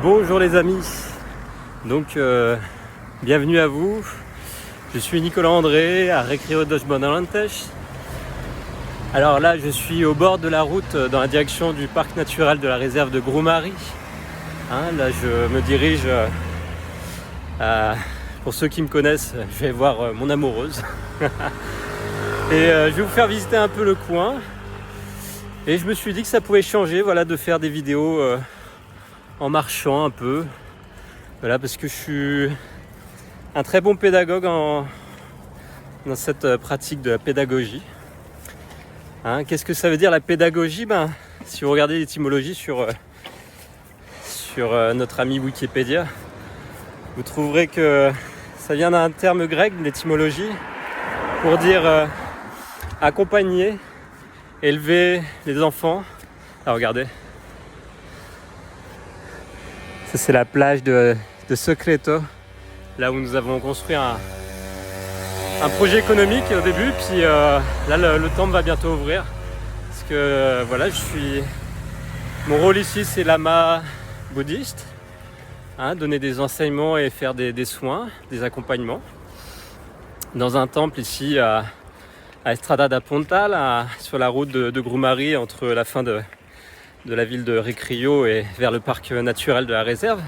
Bonjour les amis, donc bienvenue à vous. Je suis Nicolas André à Recreio dos Bandeirantes. Alors là je suis au bord de la route dans la direction du parc naturel de la réserve de Grumari. Là je me dirige, pour ceux qui me connaissent, je vais voir mon amoureuse. Et je vais vous faire visiter un peu le coin. Et je me suis dit que ça pouvait changer, voilà, de faire des vidéos en marchant un peu. Voilà, parce que je suis un très bon pédagogue dans cette pratique de la pédagogie. Qu'est-ce que ça veut dire la pédagogie ? Si vous regardez l'étymologie sur notre ami Wikipédia, vous trouverez que ça vient d'un terme grec, de l'étymologie, pour dire accompagner, élever les enfants. Alors regardez, ça c'est la plage de Secreto, là où nous avons construit un projet économique au début, puis là le temple va bientôt ouvrir, parce que voilà, mon rôle ici c'est lama bouddhiste, donner des enseignements et faire des soins, des accompagnements dans un temple ici à Estrada da Pontal, sur la route de Grumari, entre la fin de la ville de Recreio et vers le parc naturel de la réserve.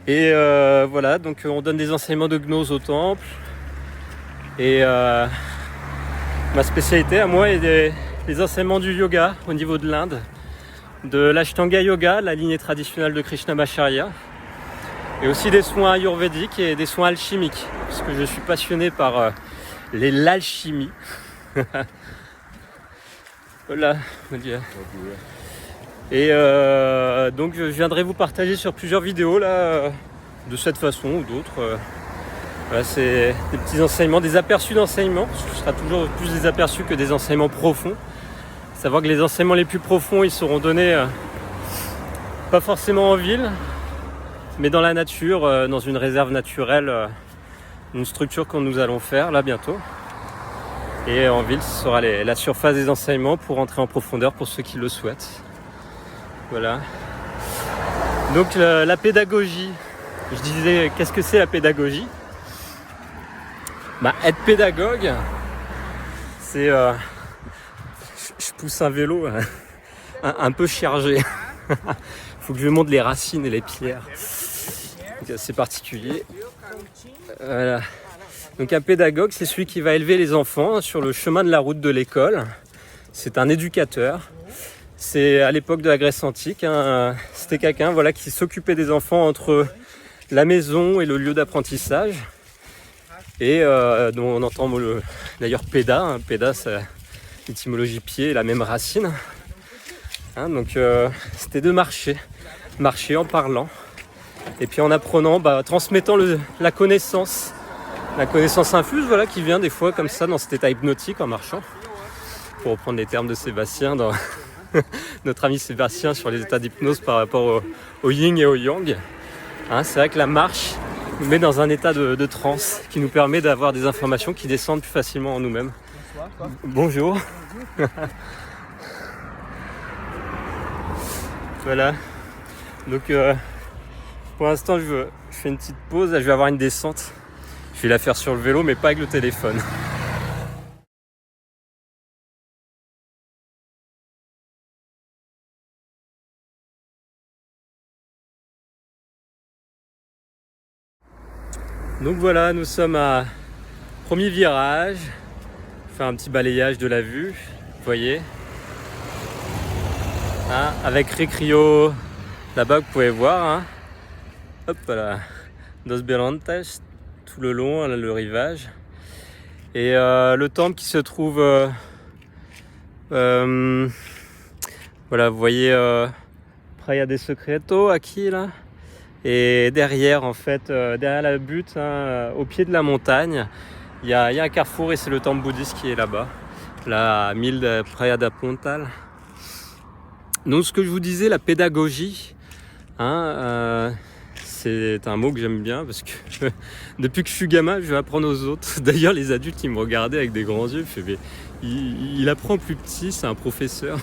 Et voilà, donc on donne des enseignements de gnose au temple. Et ma spécialité à moi est les enseignements du yoga au niveau de l'Inde, de l'Ashtanga Yoga, la lignée traditionnelle de Krishnamacharya, et aussi des soins ayurvédiques et des soins alchimiques, parce que je suis passionné par l'alchimie. Voilà, mon Dieu. Et donc je viendrai vous partager sur plusieurs vidéos là, de cette façon ou d'autres. Voilà, c'est des petits enseignements, des aperçus d'enseignement. Ce sera toujours plus des aperçus que des enseignements profonds. Savoir que les enseignements les plus profonds, ils seront donnés pas forcément en ville, mais dans la nature, dans une réserve naturelle, une structure que nous allons faire là bientôt. Et en ville, ce sera la surface des enseignements pour entrer en profondeur pour ceux qui le souhaitent. Voilà. Donc la pédagogie, je disais, qu'est-ce que c'est la pédagogie ? Être pédagogue, c'est... je pousse un vélo un peu chargé. Faut que je monte les racines et les pierres. Donc, c'est particulier. Voilà. Donc un pédagogue, c'est celui qui va élever les enfants sur le chemin de la route de l'école. C'est un éducateur. C'est à l'époque de la Grèce antique. C'était quelqu'un, voilà, qui s'occupait des enfants entre la maison et le lieu d'apprentissage. Et dont on entend d'ailleurs péda. Péda, c'est l'étymologie pied, la même racine. Donc c'était de marcher en parlant. Et puis en apprenant, transmettant la connaissance infuse, voilà, qui vient des fois comme ça dans cet état hypnotique en marchant. Pour reprendre les termes de Sébastien, dans notre ami Sébastien sur les états d'hypnose par rapport au yin et au yang. C'est vrai que la marche nous met dans un état de transe qui nous permet d'avoir des informations qui descendent plus facilement en nous-mêmes. Bonjour. Voilà. Donc pour l'instant je fais une petite pause. Là, je vais avoir une descente. Je vais la faire sur le vélo mais pas avec le téléphone. Donc voilà, nous sommes à premier virage. Je fais un petit balayage de la vue, vous voyez. Avec Recreio, là-bas vous pouvez voir. Hop là, Dos Bandeirantes, tout le long, là, le rivage. Et le temple qui se trouve, voilà, vous voyez Praia de Secreto, aqui là. Et derrière, en fait, derrière la butte, au pied de la montagne, il y a un carrefour et c'est le temple bouddhiste qui est là-bas, là à 1000 de Praia da Pontal. Donc ce que je vous disais, la pédagogie, c'est un mot que j'aime bien parce que depuis que je suis gamin, je vais apprendre aux autres. D'ailleurs, les adultes, ils me regardaient avec des grands yeux, il apprend plus petit, c'est un professeur.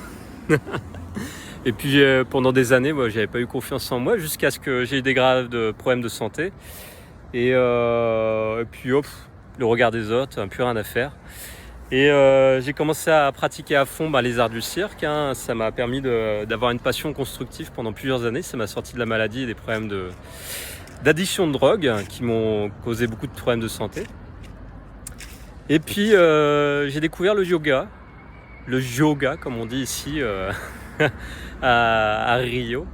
Et puis pendant des années, moi, j'avais pas eu confiance en moi jusqu'à ce que j'ai eu des graves problèmes de santé. Et puis hop, le regard des autres, plus rien à faire. Et j'ai commencé à pratiquer à fond les arts du cirque. Ça m'a permis d'avoir une passion constructive pendant plusieurs années. Ça m'a sorti de la maladie et des problèmes d'addiction de drogue qui m'ont causé beaucoup de problèmes de santé. Et puis j'ai découvert le yoga comme on dit ici à Rio,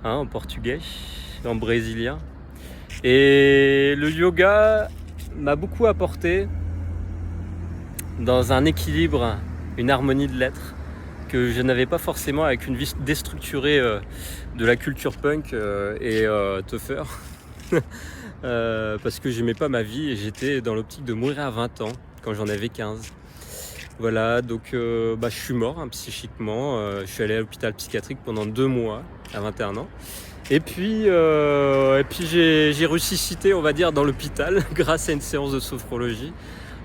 en portugais, en brésilien. Et le yoga m'a beaucoup apporté dans un équilibre, une harmonie de l'être que je n'avais pas forcément avec une vie déstructurée de la culture punk et tougher. Parce que j'aimais pas ma vie et j'étais dans l'optique de mourir à 20 ans quand j'en avais 15. Voilà, donc je suis mort psychiquement. Je suis allé à l'hôpital psychiatrique pendant 2 mois à 21 ans. Et puis j'ai ressuscité, on va dire, dans l'hôpital grâce à une séance de sophrologie.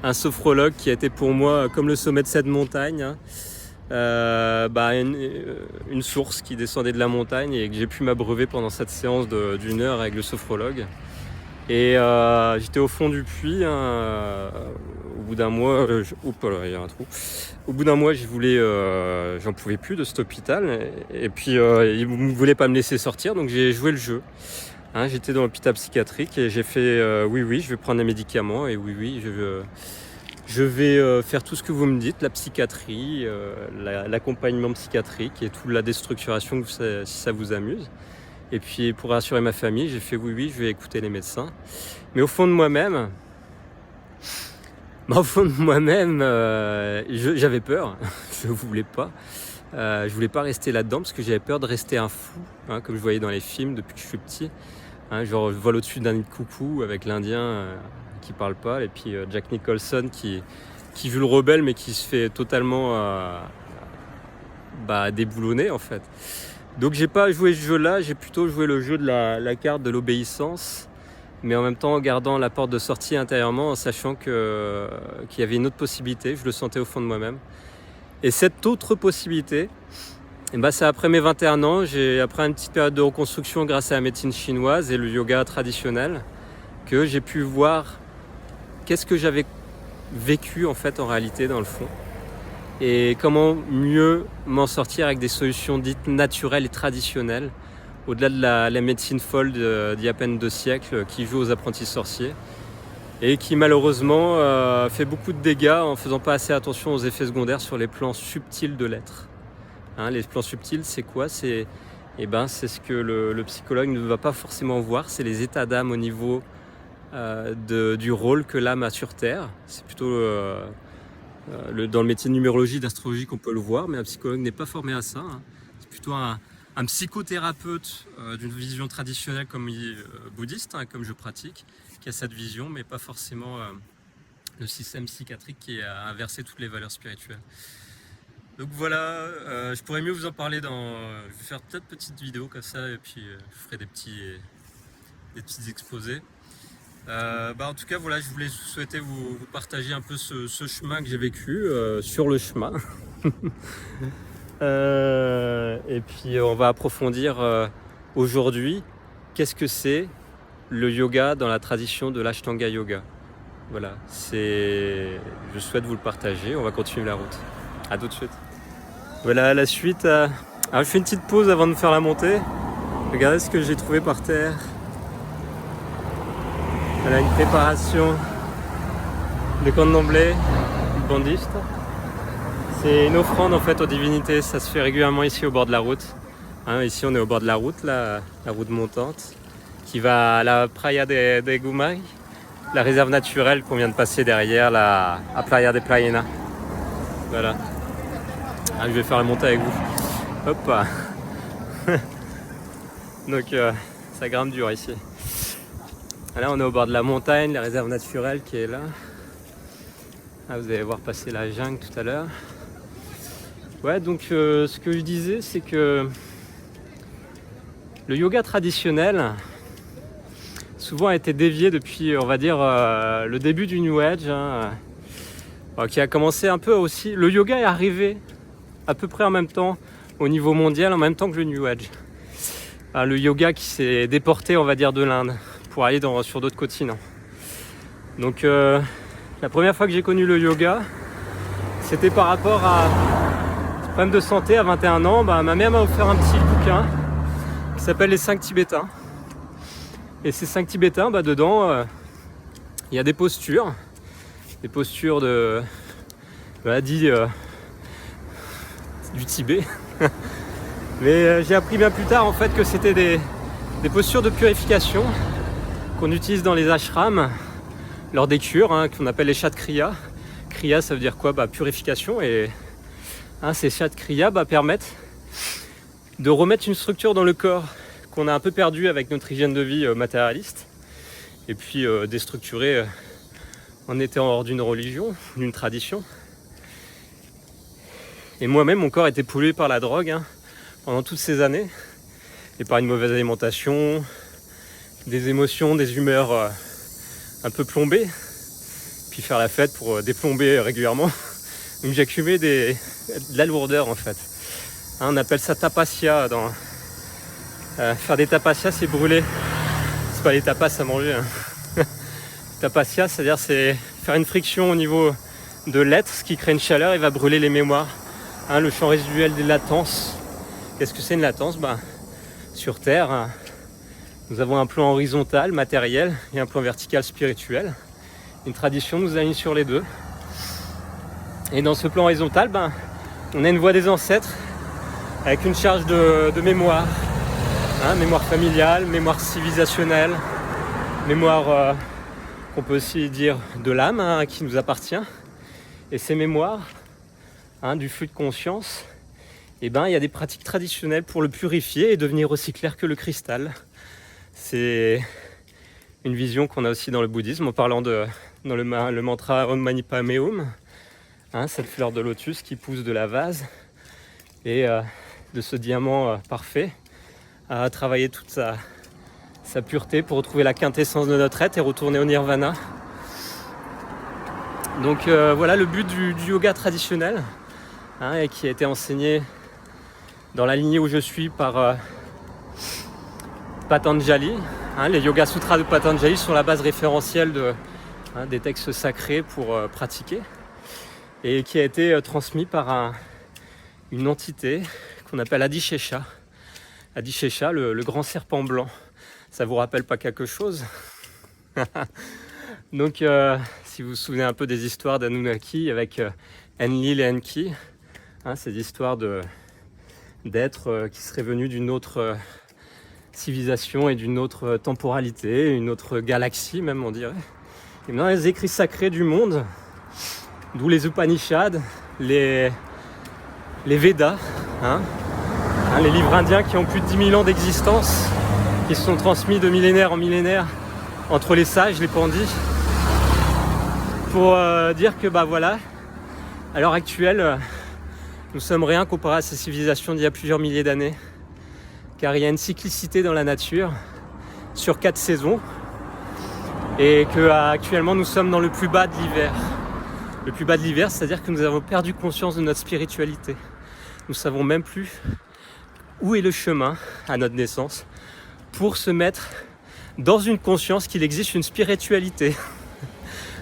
Un sophrologue qui a été pour moi comme le sommet de cette montagne, une source qui descendait de la montagne et que j'ai pu m'abreuver pendant cette séance d'une heure avec le sophrologue. Et j'étais au fond du puits. Au bout d'un mois, il y a un trou. Au bout d'un mois, j'en pouvais plus de cet hôpital. Et puis, il ne voulait pas me laisser sortir, donc j'ai joué le jeu. J'étais dans l'hôpital psychiatrique et j'ai fait oui, je vais prendre des médicaments et oui, je vais faire tout ce que vous me dites, la psychiatrie, l'accompagnement psychiatrique et toute la déstructuration si ça vous amuse. Et puis pour rassurer ma famille, j'ai fait oui, je vais écouter les médecins. Mais au fond de moi-même, j'avais peur, je voulais pas rester là-dedans parce que j'avais peur de rester un fou, comme je voyais dans les films depuis que je suis petit. Genre je vole au-dessus d'un nid de coucou avec l'Indien qui parle pas et puis Jack Nicholson qui veut le rebelle mais qui se fait totalement déboulonner en fait. Donc j'ai pas joué ce jeu-là, j'ai plutôt joué le jeu de la carte de l'obéissance, mais en même temps en gardant la porte de sortie intérieurement, en sachant qu'il y avait une autre possibilité, je le sentais au fond de moi-même. Et cette autre possibilité, c'est après mes 21 ans, après une petite période de reconstruction grâce à la médecine chinoise et le yoga traditionnel, que j'ai pu voir qu'est-ce que j'avais vécu en fait en réalité dans le fond. Et comment mieux m'en sortir avec des solutions dites naturelles et traditionnelles, au-delà de la médecine folle d'il y a à peine 2 siècles qui joue aux apprentis sorciers et qui malheureusement fait beaucoup de dégâts en faisant pas assez attention aux effets secondaires sur les plans subtils de l'être. Les plans subtils, c'est quoi ? C'est ce que le psychologue ne va pas forcément voir, c'est les états d'âme au niveau du rôle que l'âme a sur Terre. C'est plutôt dans le métier de numérologie, d'astrologie qu'on peut le voir, mais un psychologue n'est pas formé à ça. C'est plutôt un psychothérapeute d'une vision traditionnelle comme bouddhiste, comme je pratique, qui a cette vision, mais pas forcément le système psychiatrique qui a inversé toutes les valeurs spirituelles. Donc voilà, je pourrais mieux vous en parler je vais faire peut-être une petite vidéo comme ça et puis je ferai des petits exposés. En tout cas, voilà, je voulais souhaiter vous partager un peu ce chemin que j'ai vécu sur le chemin. Et puis on va approfondir aujourd'hui qu'est-ce que c'est le yoga dans la tradition de l'Ashtanga Yoga. Voilà, je souhaite vous le partager, on va continuer la route. À tout de suite. Voilà la suite. Alors je fais une petite pause avant de faire la montée. Regardez ce que j'ai trouvé par terre. Voilà une préparation de candomblé bouddhiste. C'est une offrande en fait aux divinités, ça se fait régulièrement ici au bord de la route. Ici on est au bord de la route, la route montante, qui va à la Praia de Gumay, la réserve naturelle qu'on vient de passer derrière, à Playa de Playena. Voilà. Je vais faire la montée avec vous. Hop. Donc ça grimpe dur ici. Là on est au bord de la montagne, la réserve naturelle qui est là. Vous allez voir passer la jungle tout à l'heure. Ouais, donc ce que je disais, c'est que le yoga traditionnel souvent a été dévié depuis, on va dire, le début du New Age, qui a commencé un peu aussi. Le yoga est arrivé à peu près en même temps. au niveau mondial en même temps que le New Age. Le yoga qui s'est déporté, on va dire, de l'Inde pour aller sur d'autres continents. Donc la première fois que j'ai connu le yoga, c'était par rapport à un problème de santé à 21 ans. Ma mère m'a offert un petit bouquin qui s'appelle Les 5 Tibétains. Et ces 5 Tibétains, dedans, il y a des postures de du Tibet. Mais j'ai appris bien plus tard en fait que c'était des postures de purification qu'on utilise dans les ashrams lors des cures, qu'on appelle les chats de kriya. Kriya, ça veut dire quoi? Purification. Et ces chats de kriya permettent de remettre une structure dans le corps qu'on a un peu perdu avec notre hygiène de vie matérialiste, et puis déstructurée en étant hors d'une religion, d'une tradition. Et moi-même, mon corps était pollué par la drogue pendant toutes ces années, et par une mauvaise alimentation, des émotions, des humeurs un peu plombées, puis faire la fête pour déplomber régulièrement. Donc j'ai accumulé de la lourdeur en fait. On appelle ça tapasya. Faire des tapasya, c'est brûler. C'est pas les tapas à manger. Tapasya, c'est-à-dire c'est faire une friction au niveau de l'être, ce qui crée une chaleur et va brûler les mémoires. Le champ résiduel des latences. Qu'est-ce que c'est une latence? Sur Terre, nous avons un plan horizontal, matériel, et un plan vertical, spirituel. Une tradition nous a mis sur les deux. Et dans ce plan horizontal, on a une voie des ancêtres avec une charge de mémoire. Mémoire familiale, mémoire civilisationnelle, mémoire qu'on peut aussi dire de l'âme qui nous appartient. Et ces mémoires, du flux de conscience, il y a des pratiques traditionnelles pour le purifier et devenir aussi clair que le cristal. C'est une vision qu'on a aussi dans le bouddhisme en parlant dans le mantra Om Mani Padme Hum, cette fleur de lotus qui pousse de la vase et de ce diamant parfait à travailler toute sa pureté pour retrouver la quintessence de notre être et retourner au nirvana. Donc voilà le but du yoga traditionnel, et qui a été enseigné dans la lignée où je suis par Patanjali. Les Yoga Sutras de Patanjali sont la base référentielle des textes sacrés pour pratiquer, et qui a été transmis par une entité qu'on appelle Adishesha. Adishesha, le grand serpent blanc. Ça vous rappelle pas quelque chose? Donc si vous vous souvenez un peu des histoires d'Anunnaki avec Enlil et Enki, ces histoires d'êtres qui seraient venus d'une autre civilisation et d'une autre temporalité, une autre galaxie même, on dirait. Et dans les écrits sacrés du monde, d'où les Upanishads, les Védas, les livres indiens qui ont plus de 10 000 ans d'existence, qui se sont transmis de millénaire en millénaire entre les sages, les pandits, pour dire que à l'heure actuelle, nous sommes rien comparé à ces civilisations d'il y a plusieurs milliers d'années, car il y a une cyclicité dans la nature sur 4 saisons, et que actuellement nous sommes dans le plus bas de l'hiver. Le plus bas de l'hiver, c'est-à-dire que nous avons perdu conscience de notre spiritualité. Nous savons même plus où est le chemin à notre naissance pour se mettre dans une conscience qu'il existe une spiritualité.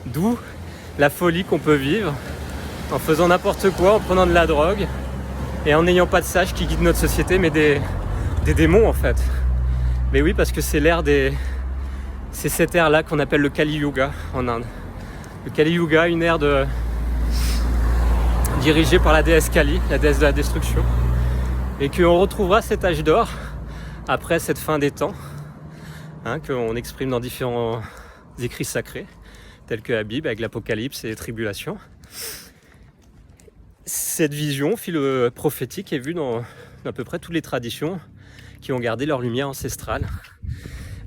D'où la folie qu'on peut vivre en faisant n'importe quoi, en prenant de la drogue et en n'ayant pas de sages qui guident notre société, mais des démons en fait. Mais oui, parce que c'est c'est cette ère-là qu'on appelle le Kali Yuga en Inde. Le Kali Yuga, une ère dirigée par la déesse Kali, la déesse de la destruction, et qu'on retrouvera cet âge d'or après cette fin des temps, qu'on exprime dans différents écrits sacrés, tels que la Bible avec l'Apocalypse et les tribulations. Cette vision prophétique est vue dans à peu près toutes les traditions qui ont gardé leur lumière ancestrale.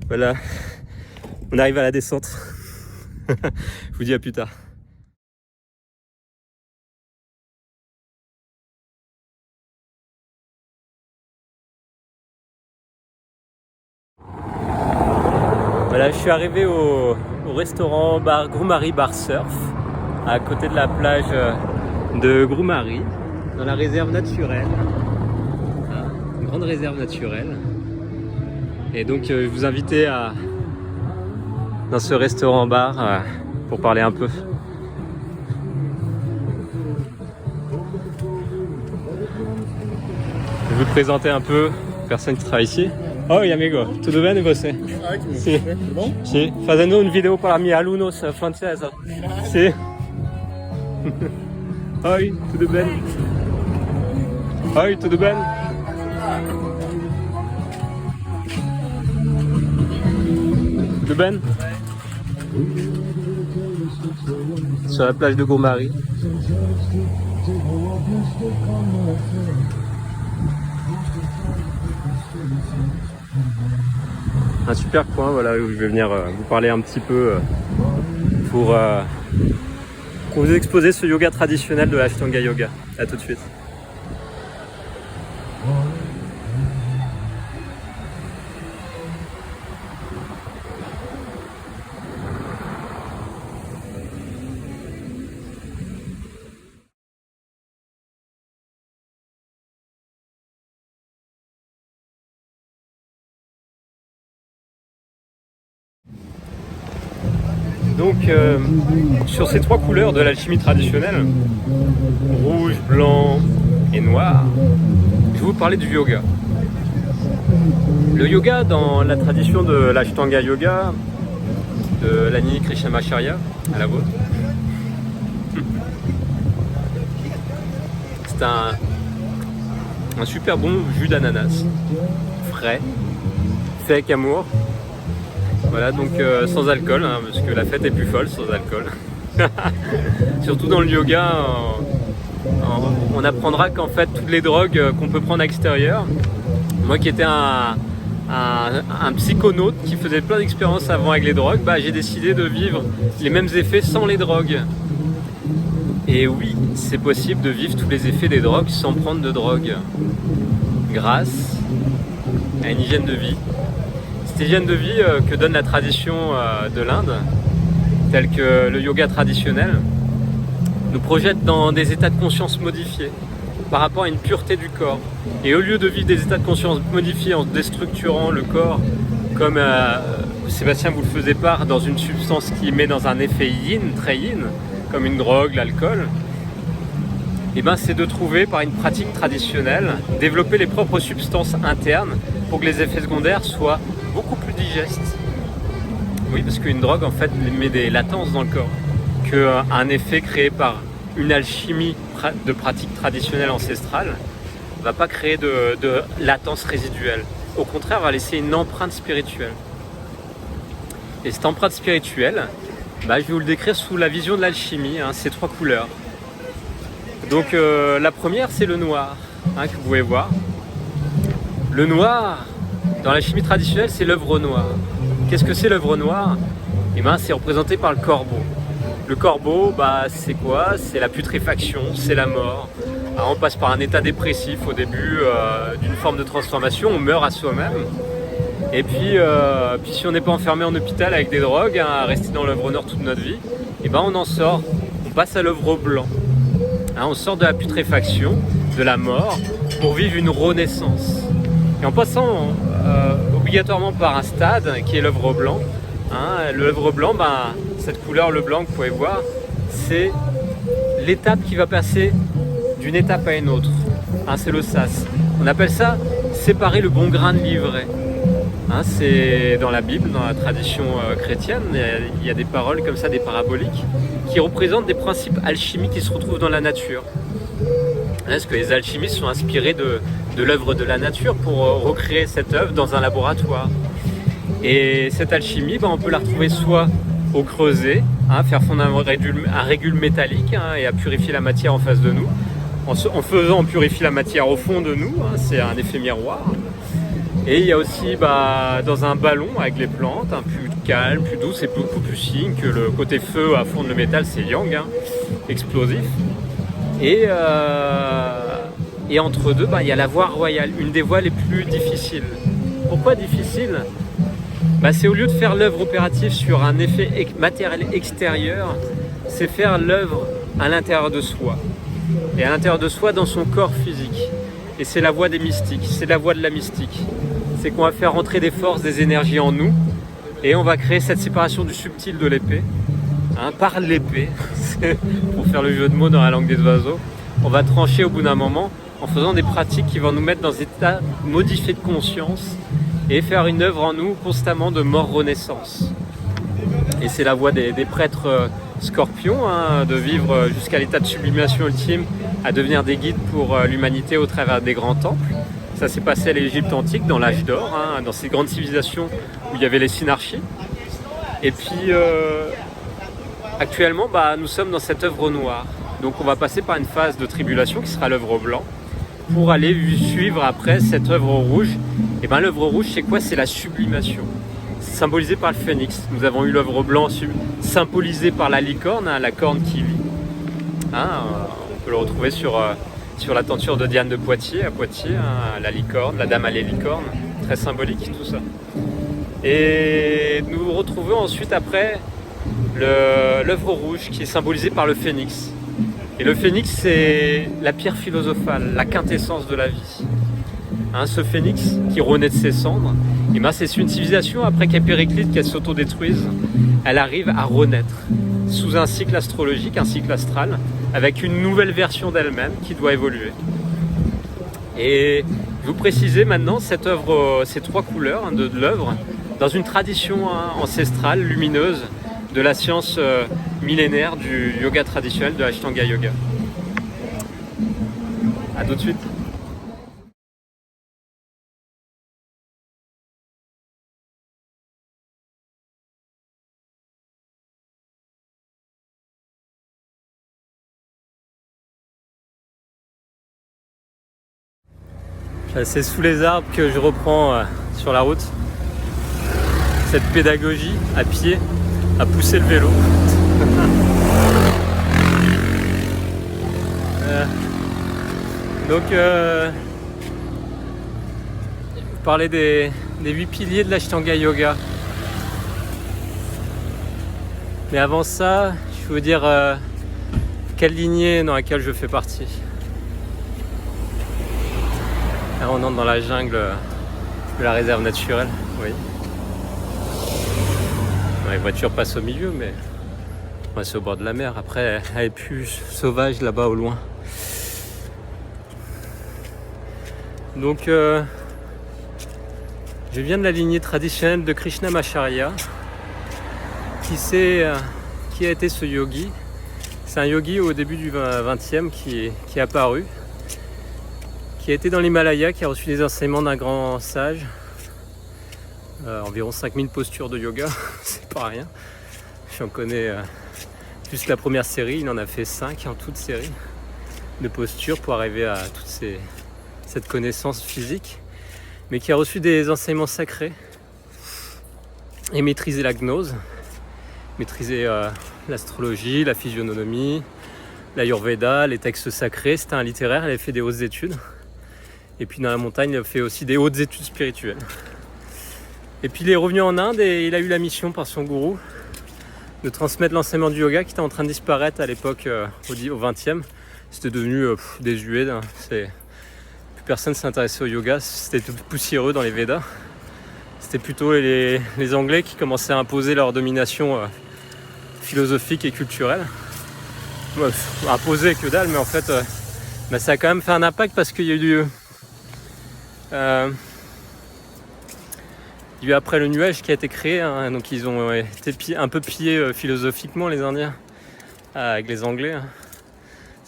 Voilà, on arrive à la descente. Je vous dis à plus tard. Voilà, je suis arrivé au restaurant bar Groumari Bar Surf, à côté de la plage de Groumari, dans la réserve naturelle grande réserve naturelle. Et donc je vais vous inviter dans ce restaurant-bar pour parler un peu. Je vais vous présenter un peu les personnes qui travaillent ici. Oi amigo, tudo bem e você? Sì. Sì, fazendo un video para meus alunos franceses. Sì. Oi, tudo bem? Oi, tudo bem? Tudo bem? Sur la plage de Gourmari. Un super coin, voilà, où je vais venir vous parler un petit peu pour vous exposer ce yoga traditionnel de l'Ashtanga Yoga. A tout de suite. Donc sur ces trois couleurs de l'alchimie traditionnelle, rouge, blanc et noir, je vais vous parler du yoga. Le yoga dans la tradition de l'Ashtanga Yoga, de l'Anini Krishnamacharya, à la vôtre, c'est un super bon jus d'ananas, frais, fait avec amour. Voilà, donc sans alcool, hein, parce que la fête est plus folle sans alcool. Surtout dans le yoga, on apprendra qu'en fait toutes les drogues qu'on peut prendre à l'extérieur, moi qui étais un psychonaute qui faisait plein d'expériences avant avec les drogues, bah, j'ai décidé de vivre les mêmes effets sans les drogues. Et oui, c'est possible de vivre tous les effets des drogues sans prendre de drogue, grâce à une hygiène de vie. Cette hygiène de vie que donne la tradition de l'Inde, telle que le yoga traditionnel, nous projette dans des états de conscience modifiés par rapport à une pureté du corps. Et au lieu de vivre des états de conscience modifiés en déstructurant le corps, comme Sébastien vous le faisait part, dans une substance qui met dans un effet yin, très yin, comme une drogue, l'alcool, et ben c'est de trouver par une pratique traditionnelle, développer les propres substances internes pour que les effets secondaires soient beaucoup plus digestes. Oui, parce qu'une drogue en fait met des latences dans le corps, qu'un effet créé par une alchimie de pratique traditionnelle ancestrale ne va pas créer de latence résiduelle. Au contraire, va laisser une empreinte spirituelle. Et cette empreinte spirituelle, bah, je vais vous le décrire sous la vision de l'alchimie, hein, ces trois couleurs. Donc la première, c'est le noir, hein, que vous pouvez voir. Le noir, dans la chimie traditionnelle, c'est l'œuvre noire. Qu'est-ce que c'est l'œuvre noire? Eh ben, c'est représenté par le corbeau. Le corbeau, bah, c'est quoi? C'est la putréfaction, c'est la mort. Alors, on passe par un état dépressif au début d'une forme de transformation, on meurt à soi-même. Et puis si on n'est pas enfermé en hôpital avec des drogues, hein, à rester dans l'œuvre noire toute notre vie, eh ben, on en sort, on passe à l'œuvre blanc. Hein, on sort de la putréfaction, de la mort, pour vivre une renaissance. Et en passant obligatoirement par un stade qui est l'œuvre blanc, hein, l'œuvre blanc, ben, cette couleur, le blanc que vous pouvez voir, c'est l'étape qui va passer d'une étape à une autre. Hein, c'est le sas. On appelle ça séparer le bon grain de l'ivraie. Hein, c'est dans la Bible, dans la tradition chrétienne, il y a des paroles comme ça, des paraboliques, qui représentent des principes alchimiques qui se retrouvent dans la nature. Est-ce que les alchimistes sont inspirés de l'œuvre de la nature pour recréer cette œuvre dans un laboratoire? Et cette alchimie, ben, on peut la retrouver soit au creuset, hein, faire fondre un régule métallique, hein, et à purifier la matière en face de nous. En faisant, on purifie la matière au fond de nous, hein, c'est un effet miroir. Et il y a aussi dans un ballon avec les plantes, hein, plus calme, plus douce et beaucoup plus yin que le côté feu à fondre le métal, c'est yang, hein, explosif. Et entre deux, il y a la voie royale, une des voies les plus difficiles. Pourquoi difficile? C'est au lieu de faire l'œuvre opérative sur un effet matériel extérieur, c'est faire l'œuvre à l'intérieur de soi. Et à l'intérieur de soi, dans son corps physique. Et c'est la voie des mystiques, c'est la voie de la mystique. C'est qu'on va faire rentrer des forces, des énergies en nous, et on va créer cette séparation du subtil de l'épée, par l'épée, pour faire le jeu de mots dans la langue des oiseaux. On va trancher au bout d'un moment en faisant des pratiques qui vont nous mettre dans un état modifié de conscience et faire une œuvre en nous constamment de mort-renaissance. Et c'est la voie des prêtres scorpions, de vivre jusqu'à l'état de sublimation ultime, à devenir des guides pour l'humanité au travers des grands temples. Ça s'est passé à l'Égypte antique, dans l'âge d'or, dans ces grandes civilisations où il y avait les synarchies. Et puis actuellement, nous sommes dans cette œuvre noire. Donc on va passer par une phase de tribulation qui sera l'œuvre blanc, pour aller suivre après cette œuvre rouge. Et l'œuvre rouge, c'est quoi? C'est la sublimation, symbolisée par le phénix. Nous avons eu l'œuvre blanc symbolisée par la licorne, la corne qui vit. On peut le retrouver sur la tenture de Diane de Poitiers, à Poitiers, la licorne, la dame à les licornes, très symbolique tout ça. Et nous retrouvons ensuite après l'œuvre rouge qui est symbolisée par le phénix. Et le phénix, c'est la pierre philosophale, la quintessence de la vie. Ce phénix qui renaît de ses cendres, c'est une civilisation après qu'elle périclite, qu'elle s'autodétruise, elle arrive à renaître sous un cycle astrologique, un cycle astral, avec une nouvelle version d'elle-même qui doit évoluer. Et je vous précisez maintenant cette œuvre, ces trois couleurs de l'œuvre, dans une tradition ancestrale, lumineuse, de la science millénaire du yoga traditionnel, de l'Ashtanga Yoga. A tout de suite. C'est sous les arbres que je reprends sur la route cette pédagogie à pied, à pousser le vélo. Donc vous parlez des 8 piliers de l'Ashtanga Yoga. Mais avant ça, je vais vous dire quelle lignée dans laquelle je fais partie. Là, on entre dans la jungle de la réserve naturelle, oui. Les voitures passent au milieu, mais moi c'est au bord de la mer. Après, elle est plus sauvage là-bas au loin. Donc, je viens de la lignée traditionnelle de Krishnamacharya, qui a été ce yogi. C'est un yogi au début du XXe qui est apparu, qui a été dans l'Himalaya, qui a reçu des enseignements d'un grand sage. Environ 5000 postures de yoga, c'est pas rien. J'en connais juste la première série, il en a fait 5 en toute série de postures pour arriver à toute cette connaissance physique, mais qui a reçu des enseignements sacrés et maîtrisé la gnose, maîtrisé l'astrologie, la physionomie, l'ayurveda, les textes sacrés. C'était un littéraire, il avait fait des hautes études. Et puis dans la montagne, il a fait aussi des hautes études spirituelles. Et puis il est revenu en Inde et il a eu la mission par son gourou de transmettre l'enseignement du yoga qui était en train de disparaître à l'époque au XXe. C'était devenu désuet. Plus personne ne s'intéressait au yoga, c'était tout poussiéreux dans les Védas. C'était plutôt les Anglais qui commençaient à imposer leur domination philosophique et culturelle. Imposer que dalle, mais en fait ça a quand même fait un impact parce qu'il y a eu après le nuage qui a été créé, donc ils ont été un peu pillés philosophiquement les Indiens avec les Anglais.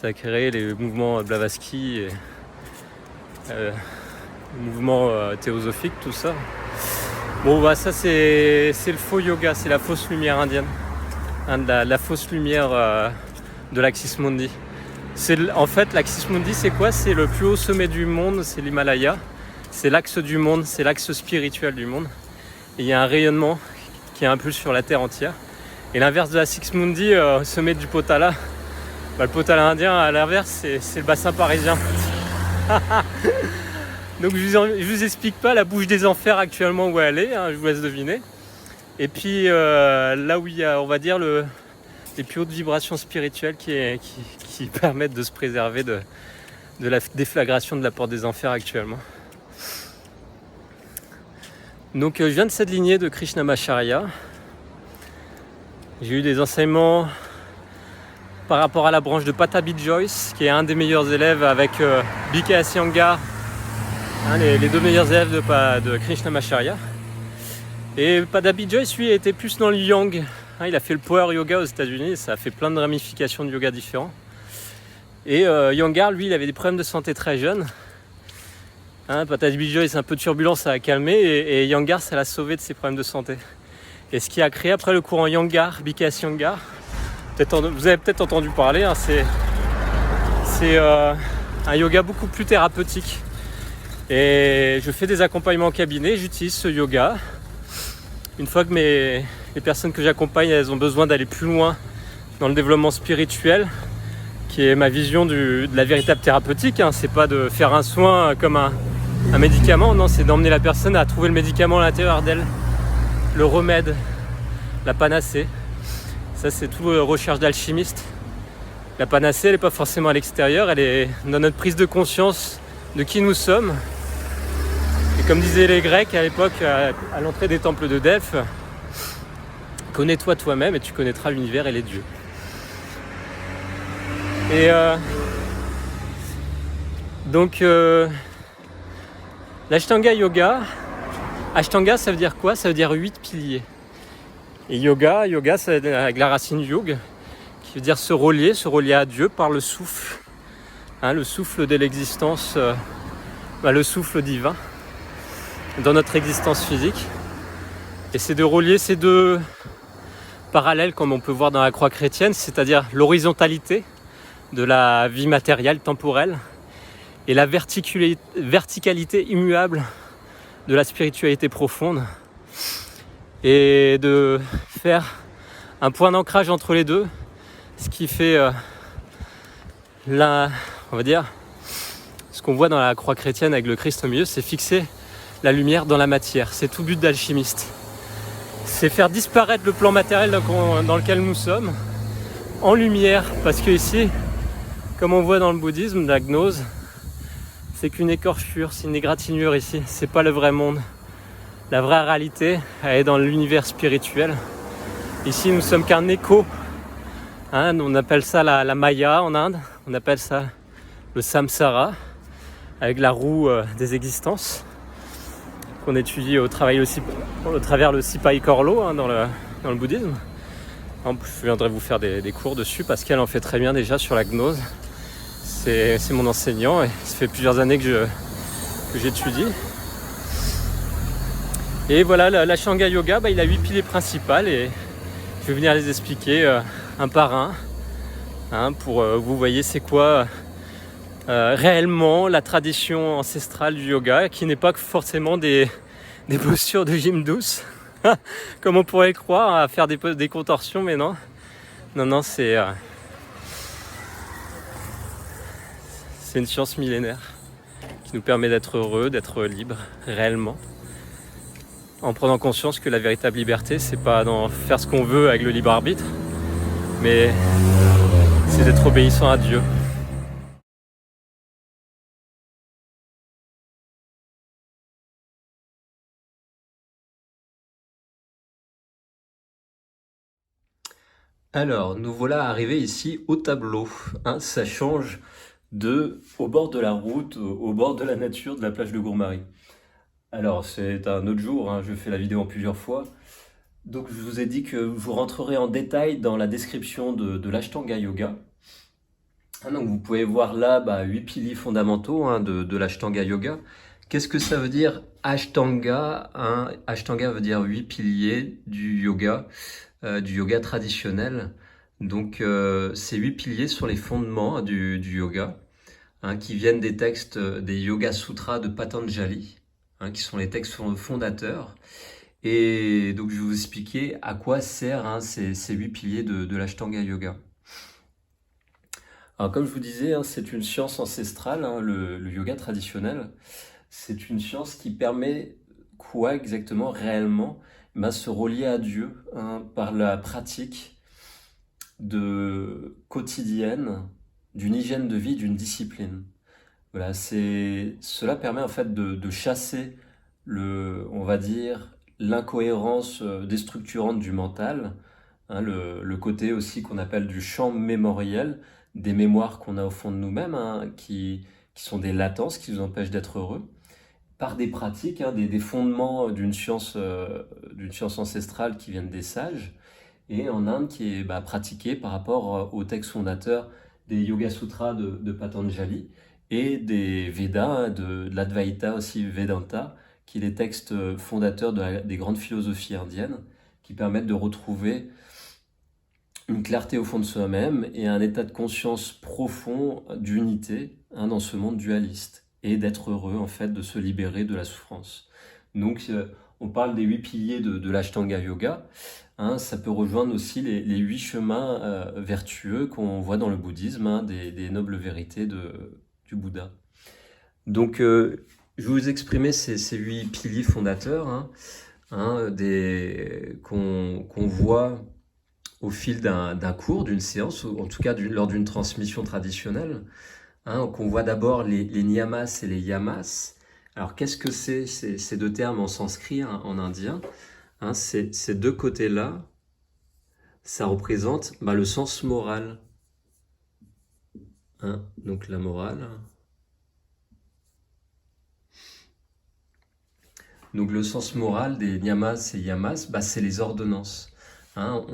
Ça a créé les mouvements Blavatsky et les mouvements théosophiques, tout ça. Bon ça c'est le faux yoga, c'est la fausse lumière indienne, la fausse lumière de l'Axis Mundi. En fait l'Axis Mundi c'est quoi? C'est le plus haut sommet du monde, c'est l'Himalaya. C'est l'axe du monde, c'est l'axe spirituel du monde. Et il y a un rayonnement qui impulse sur la terre entière. Et l'inverse de la Six Mundi, au sommet du Potala, le Potala indien, à l'inverse, c'est le bassin parisien. Donc je vous explique pas la bouche des enfers actuellement où elle est, je vous laisse deviner. Et puis là où il y a, on va dire, les plus hautes vibrations spirituelles qui permettent de se préserver de la déflagration de la porte des enfers actuellement. Donc je viens de cette lignée de Krishnamacharya. J'ai eu des enseignements par rapport à la branche de Patabi Joyce, qui est un des meilleurs élèves avec B.K.S. Iyengar, les deux meilleurs élèves de Krishnamacharya. Et Patabi Joyce, lui, était plus dans le yang. Il a fait le power yoga aux États-Unis, ça a fait plein de ramifications de yoga différents. Et Iyengar, lui, il avait des problèmes de santé très jeune. Patabi Joyce, un peu turbulent, ça a calmé, et Iyengar, ça l'a sauvé de ses problèmes de santé. Et ce qui a créé après le courant Iyengar, B.K.S. Iyengar, vous avez peut-être entendu parler, c'est un yoga beaucoup plus thérapeutique. Et je fais des accompagnements en cabinet, j'utilise ce yoga. Une fois que les personnes que j'accompagne, elles ont besoin d'aller plus loin dans le développement spirituel, qui est ma vision de la véritable thérapeutique, c'est pas de faire un soin comme un médicament, non, c'est d'emmener la personne à trouver le médicament à l'intérieur d'elle, le remède, la panacée. Ça, c'est tout recherche d'alchimiste. La panacée, elle n'est pas forcément à l'extérieur, elle est dans notre prise de conscience de qui nous sommes. Et comme disaient les Grecs à l'époque, à l'entrée des temples de Delphes, connais-toi toi-même et tu connaîtras l'univers et les dieux. Et donc, l'Ashtanga Yoga, Ashtanga, ça veut dire quoi? Ça veut dire 8 piliers. Et yoga, c'est avec la racine yug, qui veut dire se relier à Dieu par le souffle. Le souffle de l'existence, le souffle divin dans notre existence physique. Et c'est de relier ces deux parallèles comme on peut voir dans la croix chrétienne, c'est-à-dire l'horizontalité de la vie matérielle, temporelle, et la verticalité immuable de la spiritualité profonde. Et de faire un point d'ancrage entre les deux, ce qui fait on va dire, ce qu'on voit dans la croix chrétienne avec le Christ au milieu, c'est fixer la lumière dans la matière. C'est tout but d'alchimiste. C'est faire disparaître le plan matériel dans lequel nous sommes en lumière, parce que ici, comme on voit dans le bouddhisme, la gnose, c'est qu'une écorchure, c'est une égratignure ici, c'est pas le vrai monde. La vraie réalité, elle est dans l'univers spirituel. Ici, nous sommes qu'un écho. On appelle ça la Maya en Inde. On appelle ça le samsara, avec la roue des existences, qu'on étudie au travers le Sipai Korlo dans le bouddhisme. Je viendrai vous faire des cours dessus parce qu'elle en fait très bien déjà sur la gnose. C'est mon enseignant et ça fait plusieurs années que j'étudie. Et voilà, l'Ashtanga Yoga, il a 8 piliers principaux et je vais venir les expliquer un par un pour vous voyez c'est quoi réellement la tradition ancestrale du yoga, qui n'est pas forcément des postures de gym douce, comme on pourrait le croire, à faire des contorsions, mais non, c'est une science millénaire qui nous permet d'être heureux, d'être libre réellement, en prenant conscience que la véritable liberté, c'est pas d'en faire ce qu'on veut avec le libre arbitre, mais c'est d'être obéissant à Dieu. Alors, nous voilà arrivés ici au tableau. Ça change au bord de la route, au bord de la nature, de la plage de Gourmarie. Alors, c'est un autre jour, je fais la vidéo en plusieurs fois. Donc, je vous ai dit que vous rentrerez en détail dans la description de l'Ashtanga Yoga. Donc, vous pouvez voir là 8 piliers fondamentaux de l'Ashtanga Yoga. Qu'est-ce que ça veut dire Ashtanga? Ashtanga veut dire 8 piliers du yoga traditionnel. Donc, ces 8 piliers sont les fondements du yoga, qui viennent des textes des Yoga Sutras de Patanjali, qui sont les textes fondateurs. Et donc, je vais vous expliquer à quoi servent ces 8 piliers de l'Ashtanga Yoga. Alors, comme je vous disais, c'est une science ancestrale, le yoga traditionnel. C'est une science qui permet quoi exactement, réellement? Se relier à Dieu par la pratique quotidienne d'une hygiène de vie, d'une discipline. Voilà, cela permet en fait de chasser on va dire, l'incohérence déstructurante du mental, hein, le côté aussi qu'on appelle du champ mémoriel, des mémoires qu'on a au fond de nous-mêmes, hein, qui sont des latences qui nous empêchent d'être heureux, par des pratiques, hein, des fondements d'une science ancestrale qui viennent des sages, et en Inde qui est pratiquée par rapport au texte fondateur des Yoga Sutras de Patanjali et des Védas, hein, de l'Advaita aussi Vedanta, qui est les textes fondateurs des grandes philosophies indiennes, qui permettent de retrouver une clarté au fond de soi-même et un état de conscience profond d'unité, hein, dans ce monde dualiste, et d'être heureux en fait, de se libérer de la souffrance. Donc on parle des 8 piliers de l'Ashtanga Yoga, hein, ça peut rejoindre aussi les 8 chemins vertueux qu'on voit dans le bouddhisme, hein, des nobles vérités du Bouddha. Donc je vais vous exprimer ces 8 piliers fondateurs, hein, qu'on voit au fil d'un cours, d'une séance, ou en tout cas lors d'une transmission traditionnelle, hein, qu'on voit d'abord les niyamas et les yamas. Alors qu'est-ce que c'est ces deux termes en sanskrit, hein, en indien, hein, ces deux côtés-là, ça représente le sens moral. Hein, donc la morale. Donc le sens moral des niyamas et yamas, c'est les ordonnances. Hein,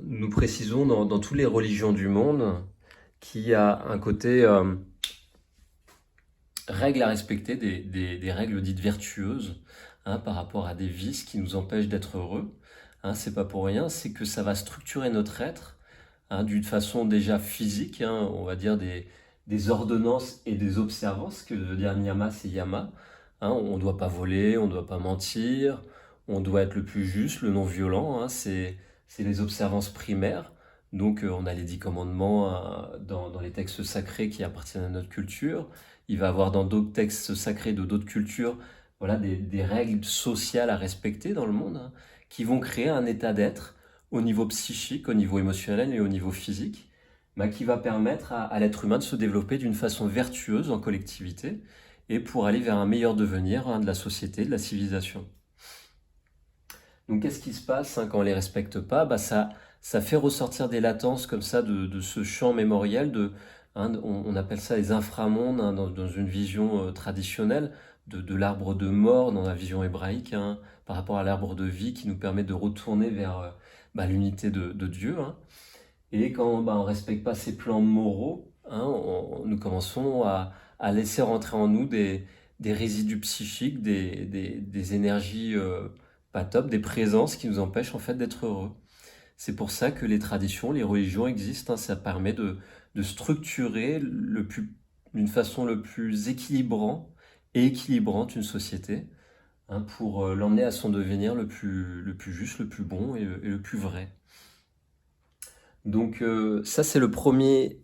nous précisons dans toutes les religions du monde qu'il y a un côté règles à respecter, des règles dites vertueuses, hein, par rapport à des vices qui nous empêchent d'être heureux. Hein, c'est pas pour rien, c'est que ça va structurer notre être, hein, d'une façon déjà physique, hein, on va dire des ordonnances et des observances, que veut dire niyamas et yama. Hein, on ne doit pas voler, on ne doit pas mentir, on doit être le plus juste, le non-violent, hein, c'est les observances primaires. Donc on a les 10 commandements dans les textes sacrés qui appartiennent à notre culture. Il va y avoir dans d'autres textes sacrés de d'autres cultures, voilà, des règles sociales à respecter dans le monde, hein, qui vont créer un état d'être au niveau psychique, au niveau émotionnel et au niveau physique, qui va permettre à l'être humain de se développer d'une façon vertueuse en collectivité et pour aller vers un meilleur devenir, hein, de la société, de la civilisation. Donc qu'est-ce qui se passe, hein, quand on ne les respecte pas? Ça fait ressortir des latences comme ça de ce champ mémoriel, hein, on appelle ça les inframondes, hein, dans une vision traditionnelle de l'arbre de mort, dans la vision hébraïque, hein, par rapport à l'arbre de vie qui nous permet de retourner vers l'unité de Dieu. Hein. Et quand on ne respecte pas ces plans moraux, hein, nous commençons à laisser rentrer en nous des résidus psychiques, des énergies pas top, des présences qui nous empêchent en fait d'être heureux. C'est pour ça que les traditions, les religions existent, hein, ça permet de structurer d'une façon le plus équilibrante une société, hein, pour l'emmener à son devenir le plus juste, le plus bon et le plus vrai. Donc ça c'est le premier,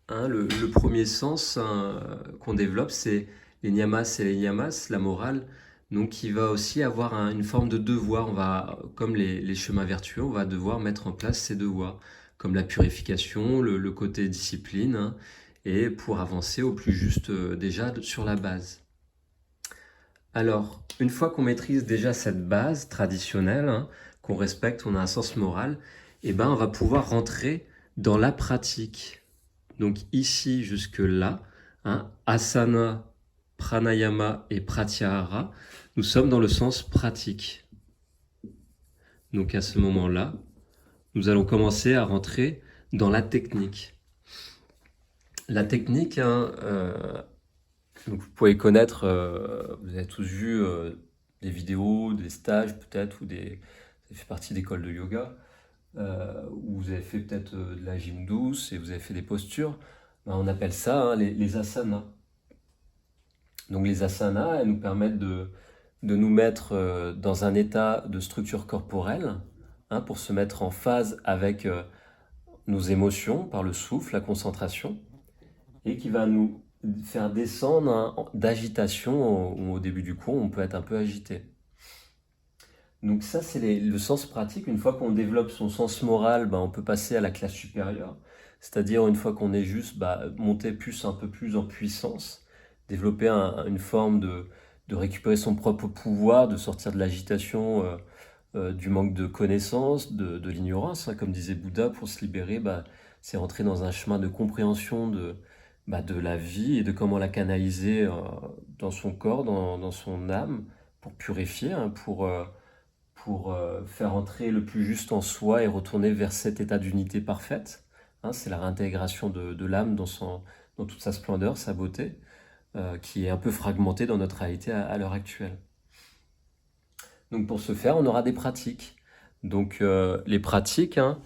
hein, le premier sens, hein, qu'on développe, c'est les niyamas et les yamas, la morale, donc qui va aussi avoir une forme de devoir. On va, comme les chemins vertueux, on va devoir mettre en place ces devoirs, comme la purification, le côté discipline, hein, et pour avancer au plus juste déjà sur la base. Alors, une fois qu'on maîtrise déjà cette base traditionnelle, hein, qu'on respecte, on a un sens moral, on va pouvoir rentrer dans la pratique. Donc ici jusque là, hein, asana, pranayama et pratyahara, nous sommes dans le sens pratique. Donc à ce moment-là, nous allons commencer à rentrer dans la technique. La technique, hein, donc vous pouvez connaître, vous avez tous vu des vidéos, des stages peut-être, vous avez fait partie d'écoles de yoga, où vous avez fait peut-être de la gym douce et vous avez fait des postures. On appelle ça, hein, les asanas. Donc les asanas, elles nous permettent de nous mettre dans un état de structure corporelle, hein, pour se mettre en phase avec nos émotions par le souffle, la concentration, et qui va nous faire descendre, hein, d'agitation où au début du cours on peut être un peu agité. Donc ça c'est le sens pratique. Une fois qu'on développe son sens moral, on peut passer à la classe supérieure. c'est-à-dire une fois qu'on est juste, monter un peu plus en puissance, développer une forme de récupérer son propre pouvoir, de sortir de l'agitation, du manque de connaissances, de l'ignorance, hein. Comme disait Bouddha, pour se libérer, c'est entrer dans un chemin de compréhension de la vie et de comment la canaliser dans son corps, dans son âme, pour purifier, hein, pour faire entrer le plus juste en soi et retourner vers cet état d'unité parfaite. Hein, c'est la réintégration de l'âme dans toute sa splendeur, sa beauté, qui est un peu fragmentée dans notre réalité à l'heure actuelle. Donc pour ce faire, on aura des pratiques. Donc les pratiques, hein,